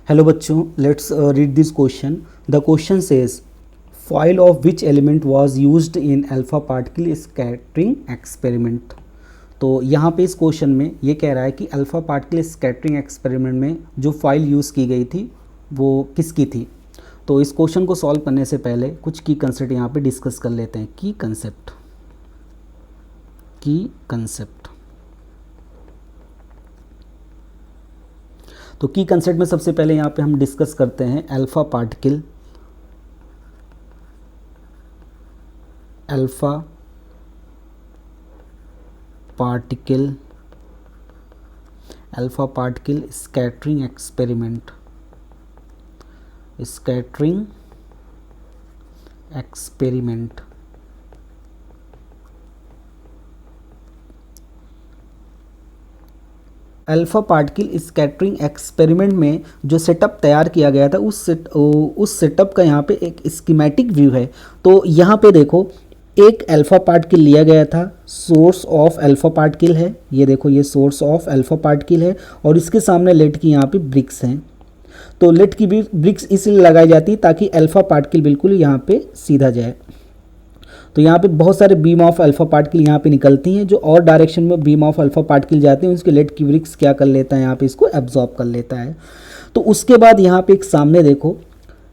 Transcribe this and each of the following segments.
Hello बच्चों, let's read this question. The question says foil of which element was used in alpha particle scattering experiment. तो यहाँ पे इस question में ये कह रहा है कि अल्फा पार्टिकल स्कैटरिंग एक्सपेरिमेंट में जो फाइल यूज़ की गई थी वो किसकी थी. तो इस क्वेश्चन को सॉल्व करने से पहले कुछ की कंसेप्ट यहाँ पे डिस्कस कर लेते हैं. की कंसेप्ट. तो की कंसेप्ट में सबसे पहले यहाँ पे हम डिस्कस करते हैं alpha particle scattering experiment. Alpha particle scattering experiment में जो सेटअप तैयार किया गया था उस सेटअप का यहाँ पे एक स्कीमेटिक व्यू है. तो यहाँ पे देखो, एक अल्फा पार्टिकल लिया गया था, सोर्स ऑफ अल्फा पार्टिकल है, ये देखो ये सोर्स ऑफ अल्फा पार्टिकल है और इसके सामने लेड की यहाँ पे ब्रिक्स हैं. तो लेड की ब्रिक्स इसलिए लगाई जाती है ताकि अल्फा पार्टिकल बिल्कुल यहाँ पे सीधा जाए. तो यहाँ पे बहुत सारे बीम ऑफ अल्फा पार्टिकल यहाँ पे निकलती हैं. जो और डायरेक्शन में बीम ऑफ अल्फा पार्टिकल जाते हैं उसके लेड की ब्रिक्स क्या कर लेता है, यहाँ पे इसको एब्जॉर्ब कर लेता है. तो उसके बाद यहाँ पे एक सामने देखो,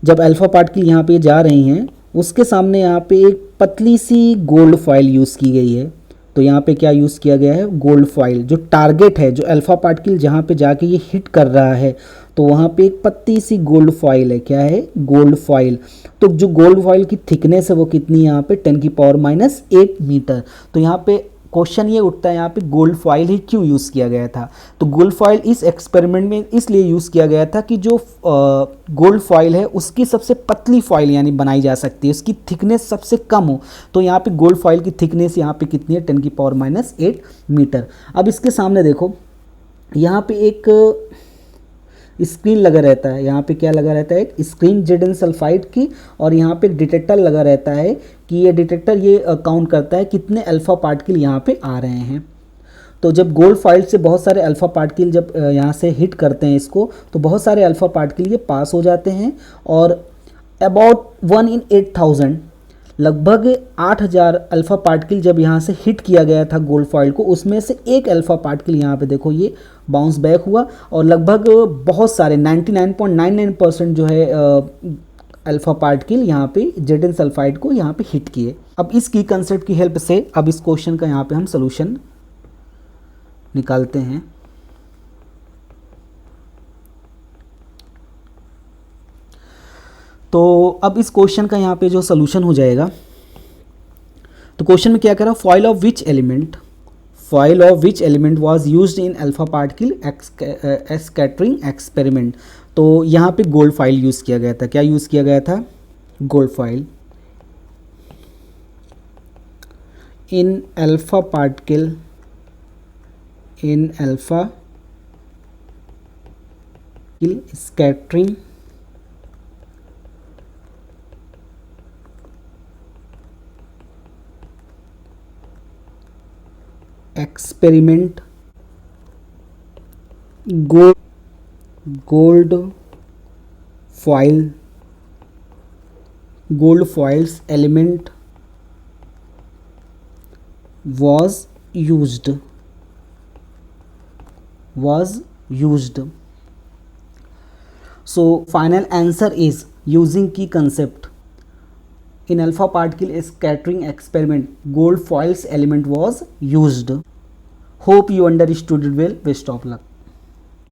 जब अल्फा पार्टिकल यहाँ पे जा रही हैं उसके सामने यहाँ पे एक पतली सी गोल्ड फॉइल यूज़ की गई है. तो यहाँ पे क्या यूज़ किया गया है, गोल्ड फॉइल. जो टारगेट है, जो अल्फा पार्टिकल जहाँ पे जाके ये हिट कर रहा है, तो वहाँ पे एक पतली सी गोल्ड फॉइल है. क्या है, गोल्ड फॉइल. तो जो गोल्ड फॉइल की थिकनेस है वो कितनी है यहाँ पे 10⁻⁸ मीटर. तो यहाँ पे क्वेश्चन ये उठता है यहाँ पे गोल्ड फॉइल ही क्यों यूज़ किया गया था. तो गोल्ड फॉइल इस एक्सपेरिमेंट में इसलिए यूज़ किया गया था कि जो गोल्ड फॉइल है उसकी सबसे पतली फॉइल यानी बनाई जा सकती है, उसकी थिकनेस सबसे कम हो. तो यहाँ पे गोल्ड फॉइल की थिकनेस यहाँ पे कितनी है, 10⁻⁸ मीटर. अब इसके सामने देखो, यहाँ पे एक स्क्रीन लगा रहता है. यहाँ पे क्या लगा रहता है, एक स्क्रीन जिंक सल्फाइड की, और यहाँ पे एक डिटेक्टर लगा रहता है कि ये डिटेक्टर ये काउंट करता है कितने अल्फा पार्टिकल यहाँ पे आ रहे हैं. तो जब गोल्ड फॉइल से बहुत सारे अल्फा पार्टिकल जब यहाँ से हिट करते हैं इसको, तो बहुत सारे अल्फा पार्टिकल ये पास हो जाते हैं. और अबाउट 1 in 8,000 लगभग 8,000 अल्फ़ा पार्टिकल जब यहाँ से हिट किया गया था गोल्ड फॉइल को, उसमें से एक अल्फ़ा पार्टिकल यहाँ पे देखो ये बाउंस बैक हुआ और लगभग बहुत सारे 99.99% जो है अल्फ़ा पार्टिकल यहाँ पे जेड एन सल्फाइड को यहाँ पे हिट किए. अब इस की कंसेप्ट की हेल्प से अब इस क्वेश्चन का यहाँ पे हम सोल्यूशन निकालते हैं. तो अब इस क्वेश्चन का यहाँ पे जो सोल्यूशन हो जाएगा, तो क्वेश्चन में क्या कह रहा है, foil of which element was used in alpha particle scattering experiment. तो यहाँ पे गोल्ड फॉइल यूज़ किया गया था. क्या यूज़ किया गया था, gold foil. In alpha particle scattering experiment gold foils element was used. So final answer is using key concept in alpha particle scattering experiment gold foils element was used. Hope you understood it well. Best of luck.